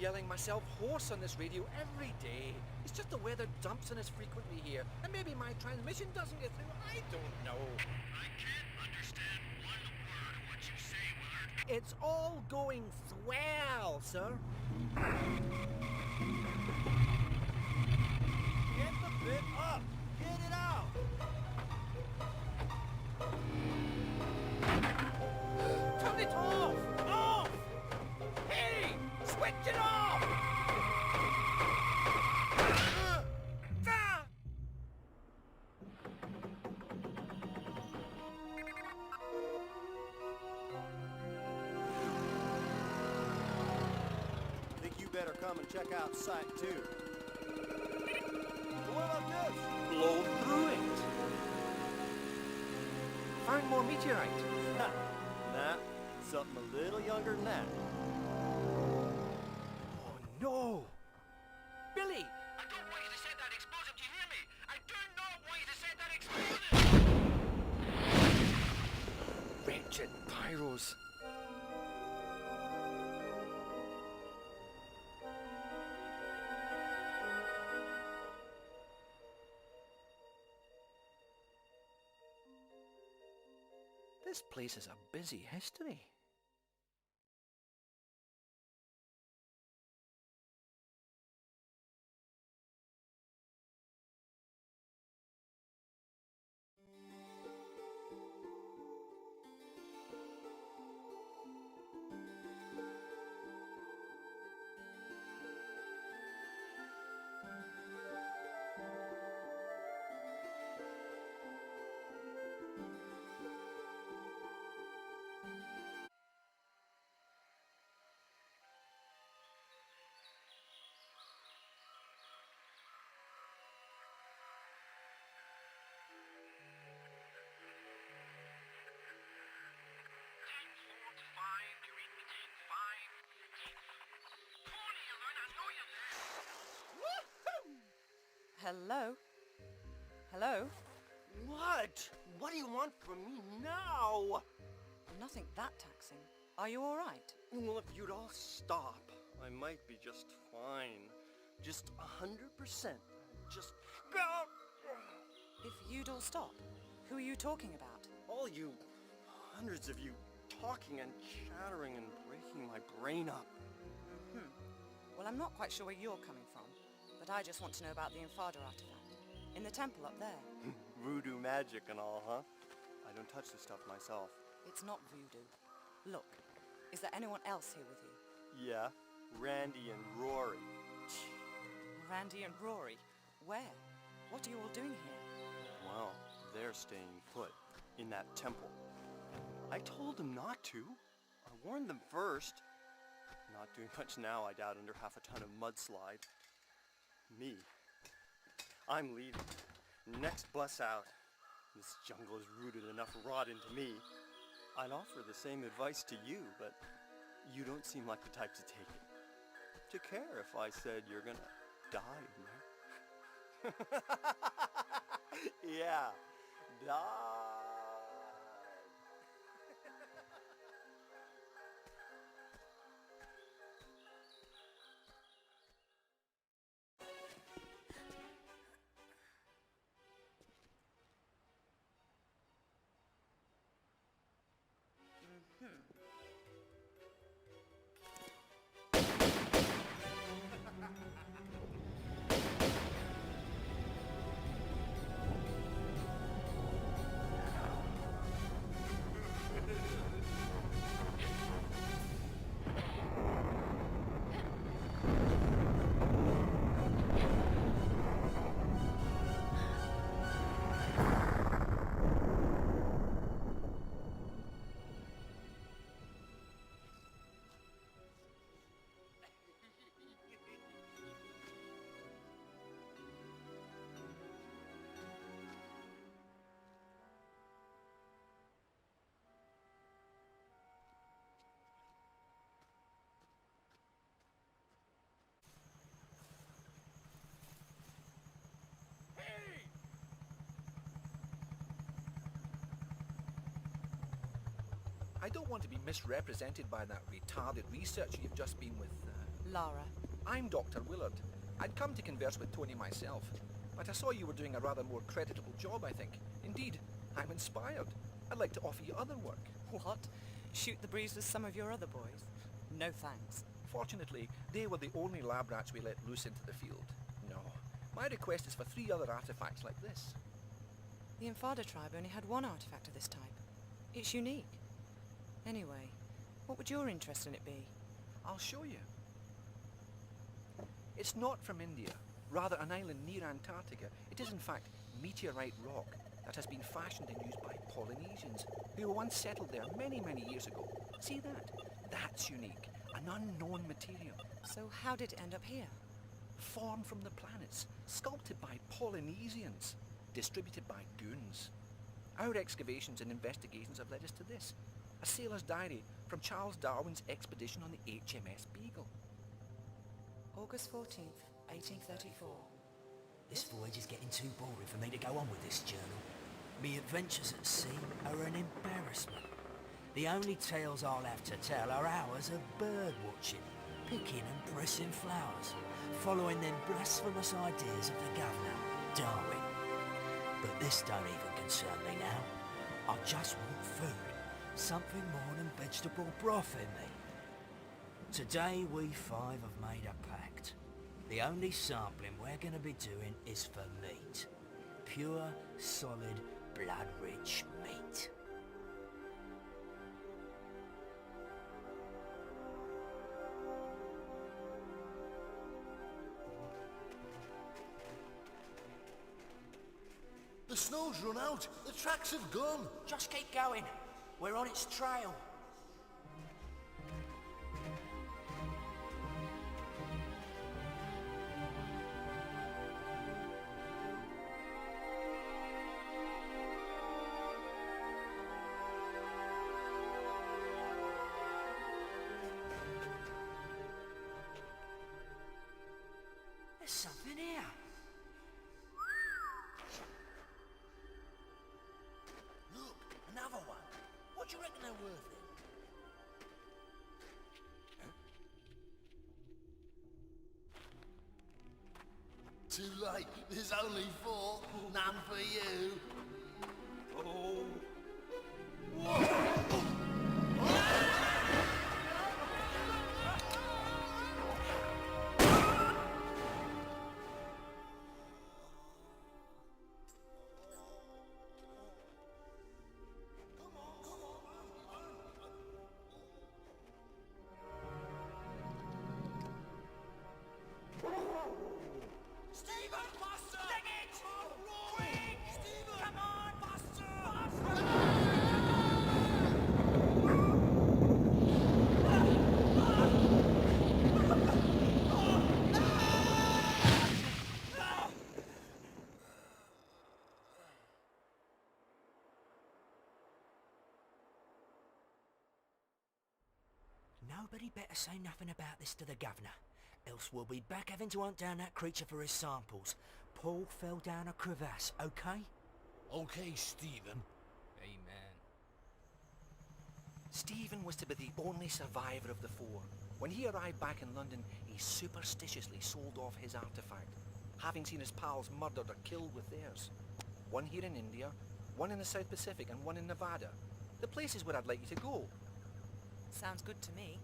yelling myself hoarse on this radio every day. It's just the weather dumps on us frequently here, and maybe my transmission doesn't get through. I don't know. I can't understand one word of what you say, Willard. It's all going swell, sir. Get the bit up! Get it out! Turn it off! Off! Hey! Switch it off! Think you better come and check out Site 2. What about this? Blow through it. Find more meteorite. Nah, something a little younger than that. Oh no! Billy! I don't want you to set that explosive, do you hear me? I do not want you to set that explosive! Wretched pyros. This place has a busy history. Hello? Hello? What? What do you want from me now? Nothing that taxing. Are you all right? Well, if you'd all stop, I might be just fine. Just 100%. Just go! If you'd all stop, who are you talking about? All you, hundreds of you, talking and chattering and breaking my brain up. Well, I'm not quite sure where you're coming from, but I just want to know about the Infada artifact. In the temple up there. Voodoo magic and all, huh? I don't touch this stuff myself. It's not voodoo. Look, is there anyone else here with you? Yeah, Randy and Rory. Randy and Rory? Where? What are you all doing here? Well, they're staying put in that temple. I told them not to. I warned them first. Not doing much now, I doubt, under half a ton of mudslide. Me. I'm leaving. Next bus out. This jungle has rooted enough rot into me. I'd offer the same advice to you, but you don't seem like the type to take it. To care if I said you're gonna die in there. Yeah, die. I don't want to be misrepresented by that retarded researcher you've just been with Lara. I'm Dr. Willard. I'd come to converse with Tony myself, but I saw you were doing a rather more creditable job, I think. Indeed, I'm inspired. I'd like to offer you other work. What? Shoot the breeze with some of your other boys? No thanks. Fortunately, they were the only lab rats we let loose into the field. No. My request is for 3 other artifacts like this. The Infada tribe only had one artifact of this type. It's unique. Anyway, what would your interest in it be? I'll show you. It's not from India, rather an island near Antarctica. It is in fact meteorite rock that has been fashioned and used by Polynesians who were once settled there many, many years ago. See that? That's unique. An unknown material. So how did it end up here? Formed from the planets, sculpted by Polynesians, distributed by goons. Our excavations and investigations have led us to this. A sailor's diary from Charles Darwin's expedition on the HMS Beagle. August 14th, 1834. This voyage is getting too boring for me to go on with this journal. Me adventures at sea are an embarrassment. The only tales I'll have to tell are hours of bird watching, picking and pressing flowers, following them blasphemous ideas of the governor, Darwin. But this don't even concern me now. I just want food, something more than vegetable broth in me. Today we 5 have made a pact. The only sampling we're going to be doing is for meat. Pure, solid, blood-rich meat. The snow's run out. The tracks have gone. Just keep going. We're on its trail. There's something here. Look, another one. What do you reckon they're worth then? Too late. There's only 4. None for you. Nobody better say nothing about this to the governor, else we'll be back having to hunt down that creature for his samples. Paul fell down a crevasse, okay? Okay, Stephen. Amen. Stephen was to be the only survivor of the 4. When he arrived back in London, he superstitiously sold off his artifact, having seen his pals murdered or killed with theirs. One here in India, one in the South Pacific, and one in Nevada. The places where I'd like you to go. Sounds good to me.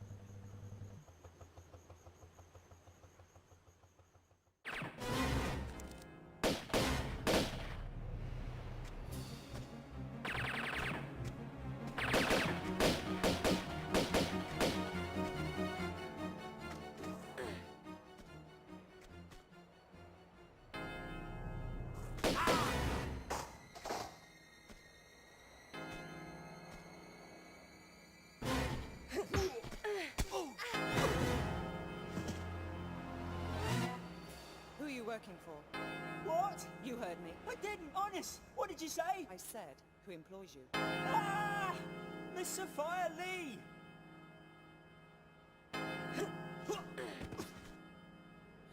Who are you working for? What? You heard me. I didn't, honest. What did you say? I said, who employs you? Ah! Miss Sophia Lee!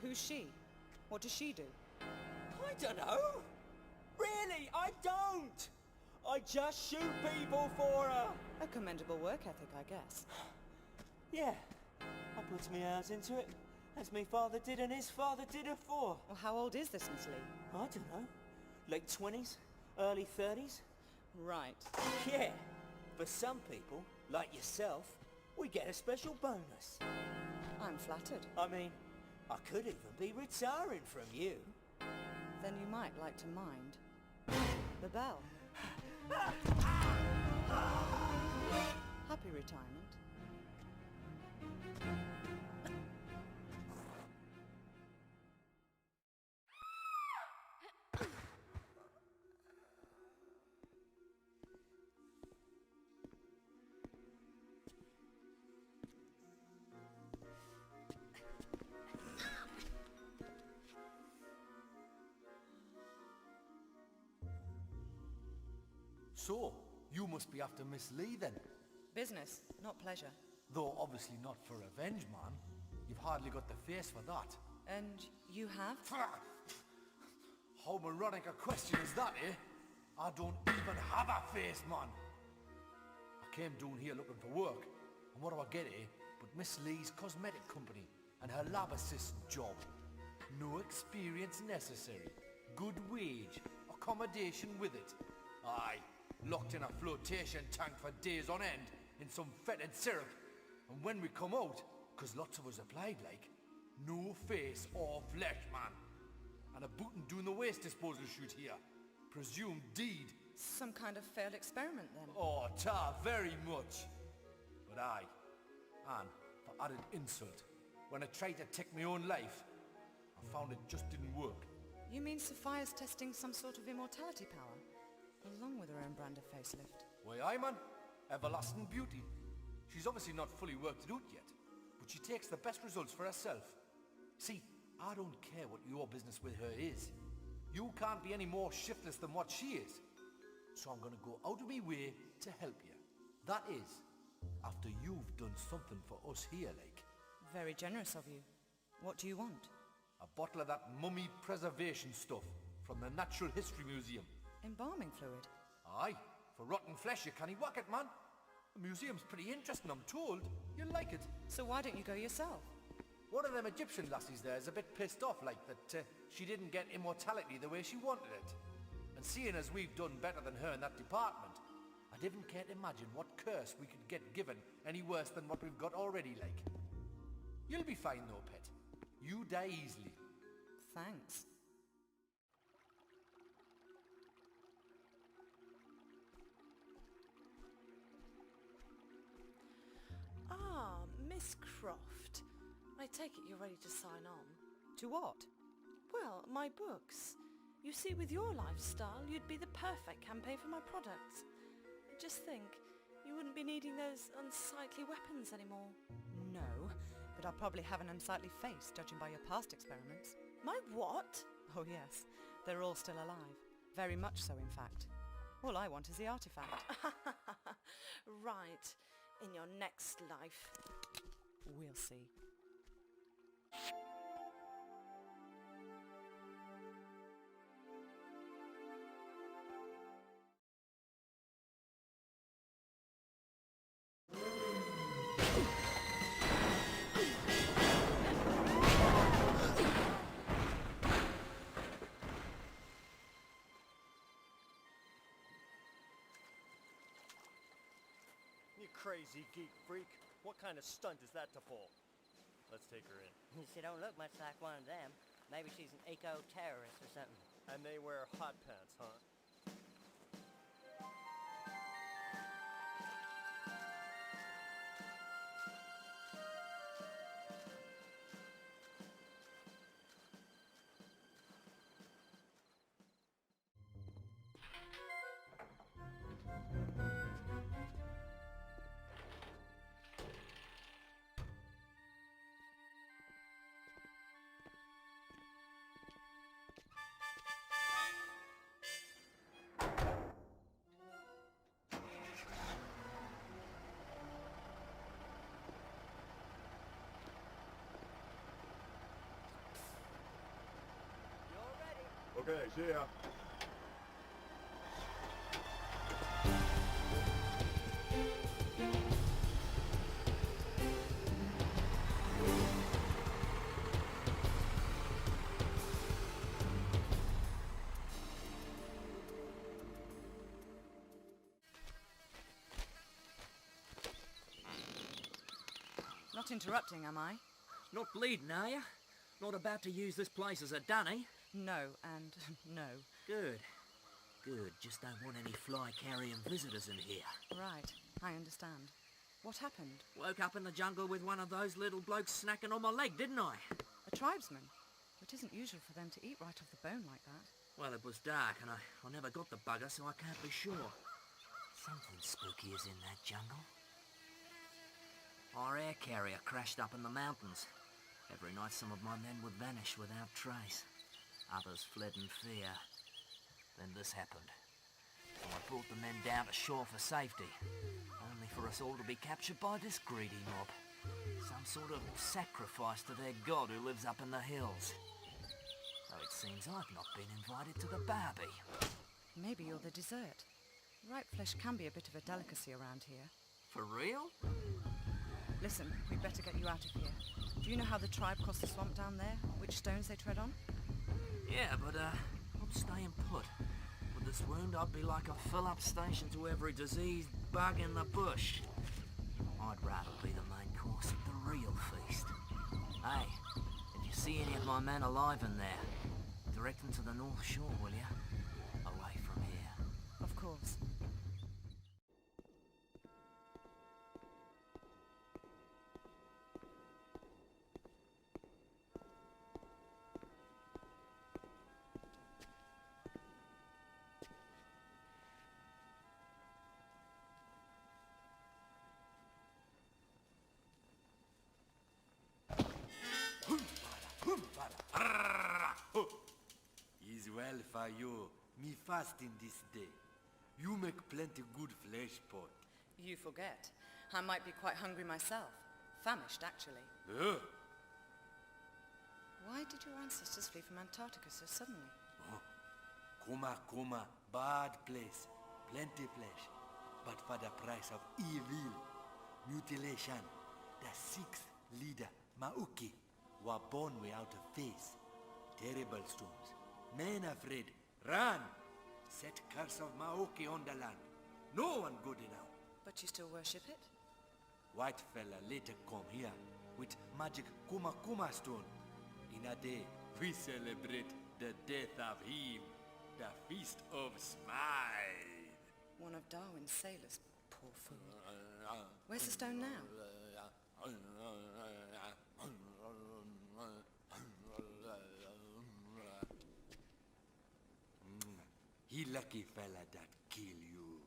Who's she? What does she do? I don't know. Really, I don't. I just shoot people for her. A commendable work ethic, I guess. Yeah, I Puts me hours into it, as me father did and his father did afore. Well, how old is this Miss Lee? I don't know. Late 20s? Early 30s? Right. Yeah. For some people, like yourself, we get a special bonus. I'm flattered. I mean, I could even be retiring from you. Then you might like to mind the bell. Happy retirement. So, you must be after Miss Lee then? Business, not pleasure. Though obviously not for revenge, man. You've hardly got the face for that. And you have? How moronic a question is that, eh? I don't even have a face, man. I came down here looking for work, and what do I get, eh? But Miss Lee's cosmetic company and her lab assistant job. No experience necessary. Good wage. Accommodation with it. Aye. Locked in a flotation tank for days on end in some fetid syrup. And when we come out, 'cause lots of us applied like, no face or flesh, man. And a bootin' doing the waste disposal shoot here. Presumed deed. Some kind of failed experiment then. Oh, ta, very much. But aye, and for added insult, when I tried to take my own life, I found it just didn't work. You mean Sophia's testing some sort of immortality power? Along with her own brand of facelift. Why, aye, man. Everlasting beauty. She's obviously not fully worked it out yet, but she takes the best results for herself. See, I don't care what your business with her is. You can't be any more shiftless than what she is. So I'm gonna go out of my way to help you. That is, after you've done something for us here, like. Very generous of you. What do you want? A bottle of that mummy preservation stuff from the Natural History Museum. Embalming fluid? Aye, for rotten flesh you can't whack it, man. The museum's pretty interesting, I'm told. You'll like it. So why don't you go yourself? One of them Egyptian lassies there is a bit pissed off, like, that she didn't get immortality the way she wanted it. And seeing as we've done better than her in that department, I didn't care to imagine what curse we could get given any worse than what we've got already, like. You'll be fine though, pet. You die easily. Thanks. Ah, Miss Croft. I take it you're ready to sign on. To what? Well, my books. You see, with your lifestyle, you'd be the perfect campaign for my products. Just think, you wouldn't be needing those unsightly weapons anymore. No, but I'll probably have an unsightly face, judging by your past experiments. My what? Oh yes, they're all still alive. Very much so, in fact. All I want is the artifact. Right. In your next life. We'll see. You crazy geek freak. What kind of stunt is that to pull? Let's take her in. She don't look much like one of them. Maybe she's an eco-terrorist or something. And they wear hot pants, huh? Okay, see ya. Not interrupting, am I? Not bleeding, are you? Not about to use this place as a dunny? No, and no. Good. Good. Just don't want any fly-carrying visitors in here. Right, I understand. What happened? Woke up in the jungle with one of those little blokes snacking on my leg, didn't I? A tribesman? It isn't usual for them to eat right off the bone like that. Well, it was dark and I never got the bugger, so I can't be sure. Something spooky is in that jungle. Our air carrier crashed up in the mountains. Every night some of my men would vanish without trace. Others fled in fear. Then this happened. So I brought the men down to shore for safety, only for us all to be captured by this greedy mob. Some sort of sacrifice to their god who lives up in the hills. So it seems I've not been invited to the barbie. Maybe you're the dessert. Ripe flesh can be a bit of a delicacy around here. For real? Listen, we'd better get you out of here. Do you know how the tribe cross the swamp down there? Which stones they tread on? Yeah, but I'm staying put. With this wound, I'd be like a fill-up station to every diseased bug in the bush. I'd rather be the main course of the real feast. Hey, if you see any of my men alive in there, direct them to the North Shore, will you? Away from here. Of course. Is well for you, me fasting this day. You make plenty good flesh pot. You forget. I might be quite hungry myself. Famished, actually. Why did your ancestors flee from Antarctica so suddenly? Kuma, bad place. Plenty flesh. But for the price of evil, mutilation. The sixth leader, Mauki, were born without a face. Terrible storms. Men afraid. Run! Set curse of Maoki on the land. No one good enough. But you still worship it? White fella later come here with magic Kuma stone. In a day, we celebrate the death of him. The Feast of Smile. One of Darwin's sailors, poor fool. Where's the stone now? He lucky fella that kill you.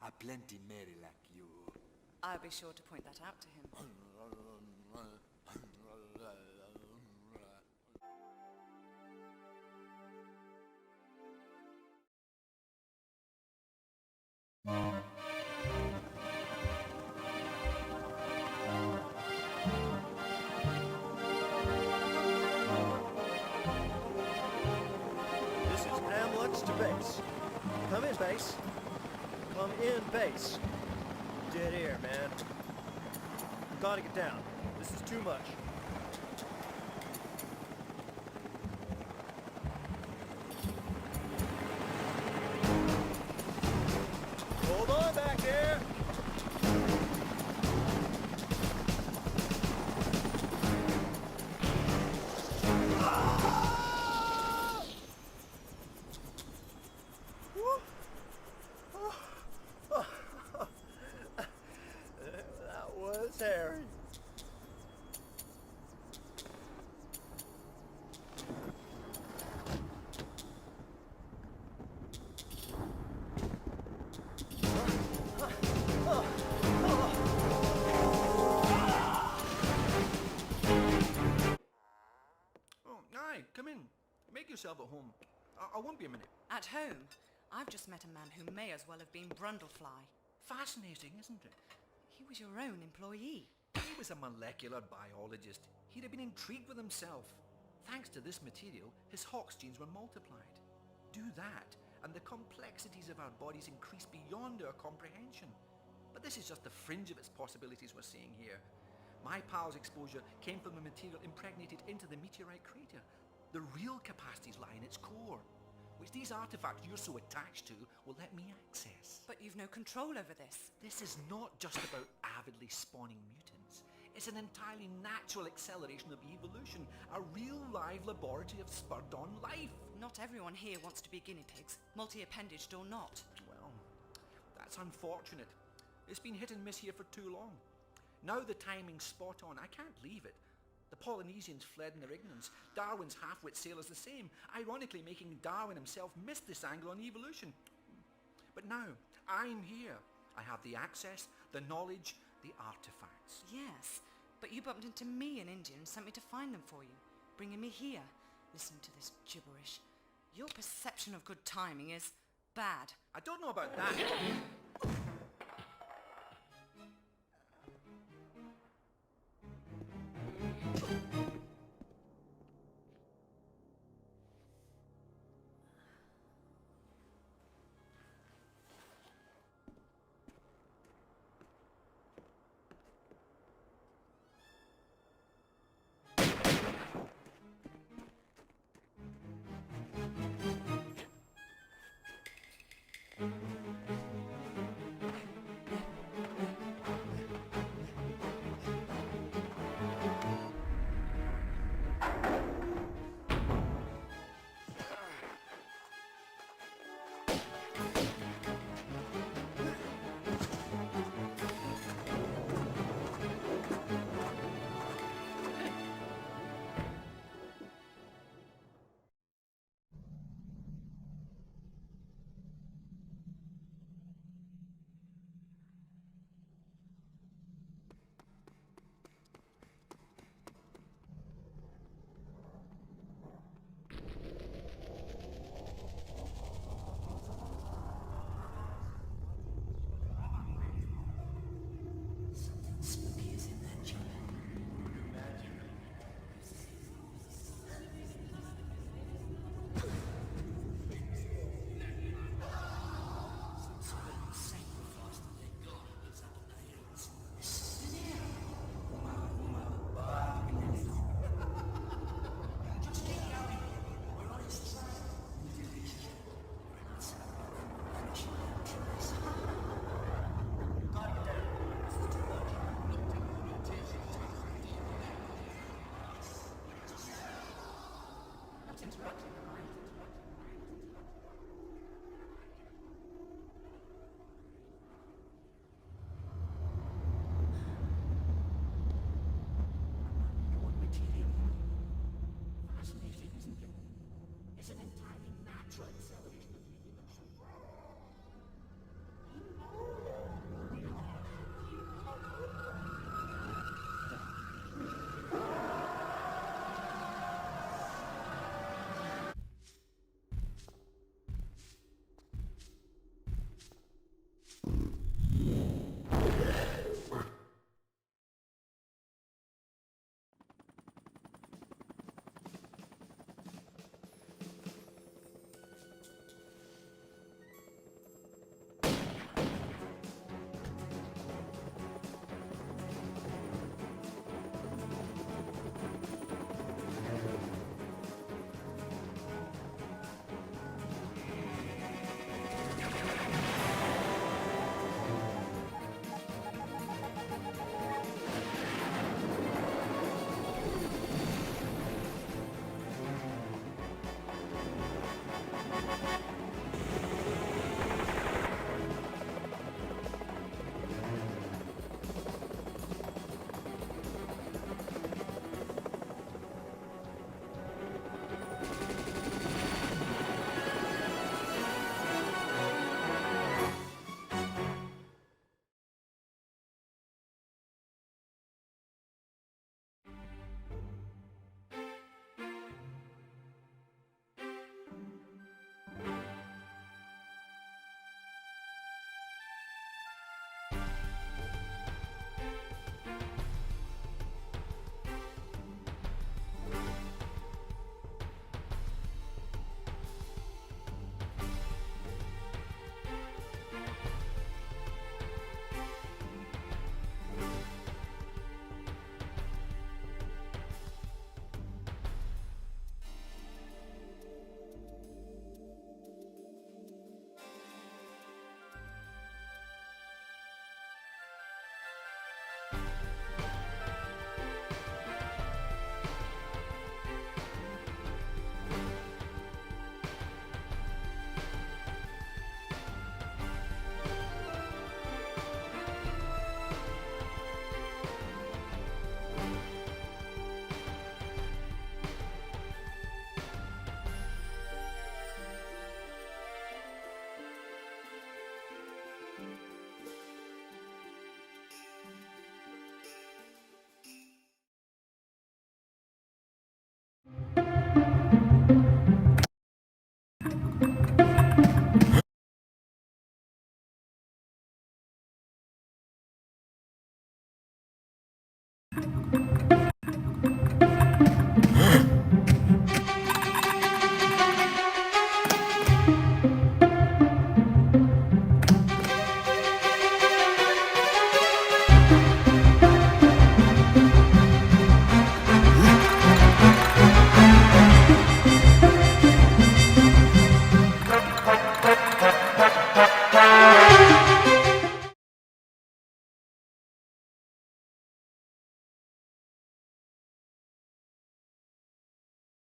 A plenty merry like you. I'll be sure to point that out to him. This is Hamlet's to base. Come in, base. Come in, base. Dead air, man. You gotta get down. This is too much. Hold on back there. That was Harry. Oh, aye, come in. Make yourself at home. I won't be a minute. At home? I've just met a man who may as well have been Brundlefly. Fascinating, isn't it? He was your own employee. He was a molecular biologist. He'd have been intrigued with himself. Thanks to this material, his Hox genes were multiplied. Do that, and the complexities of our bodies increase beyond our comprehension. But this is just the fringe of its possibilities we're seeing here. My pal's exposure came from a material impregnated into the meteorite crater. The real capacities lie in its core, which these artifacts you're so attached to will let me access. But you've no control over this. This is not just about avidly spawning mutants. It's an entirely natural acceleration of evolution, a real live laboratory of spurred-on life. Not everyone here wants to be guinea pigs, multi-appendaged or not. Well, that's unfortunate. It's been hit and miss here for too long. Now the timing's spot on. I can't leave it. The Polynesians fled in their ignorance. Darwin's half-wit sailors the same, ironically making Darwin himself miss this angle on evolution. But now, I'm here. I have the access, the knowledge, the artifacts. Yes, but you bumped into me in India and sent me to find them for you, bringing me here. Listen to this gibberish. Your perception of good timing is bad. I don't know about that. It's an entirely natural